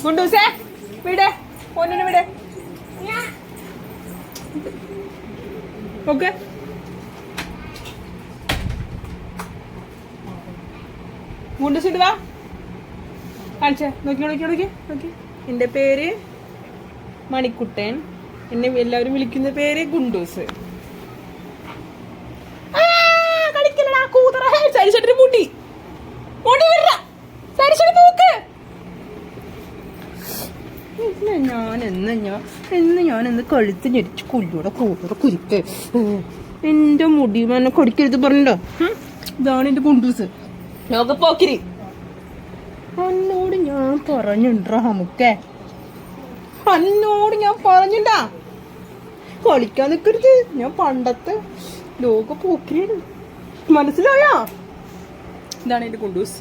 ഗുണ്ടൂസേ വിടെ പൊന്നിന് വിടെ ഓക്കെ ഗുണ്ടൂസ് ഇട്ട് വാ കാണിച്ചേ നോക്കി എൻ്റെ പേര് മണിക്കുട്ടൻ എന്നെ എല്ലാവരും വിളിക്കുന്ന പേര് ഗുണ്ടൂസ് കളിക്കലടാ കൂതറ സരിച്ചേട്ടന് മുടി മുടി വിട സരിച്ചേട്ടൻ നോക്ക് ഞാൻ കഴുത്ത് ഞെരിച്ച് കൊല്ലൂടെ കൂതറ കുരുക്ക് എൻ്റെ മുടി എന്നെ കടിക്കരുത് പറഞ്ഞോ ഇതാണ് എൻ്റെ ഗുണ്ടൂസ് ലോകപ്പോക്കിരി അന്നോട് ഞാൻ പറഞ്ഞിട്ടാ നമുക്കേ അന്നോട് ഞാൻ പറഞ്ഞിട്ടാ കളിക്കാൻ നിൽക്കരുത് ഞാൻ പണ്ടത്തെ ലോക പോക്കിരിയാണ് മനസ്സിലായോ ഇതാണ് എൻ്റെ ഗുണ്ടൂസ്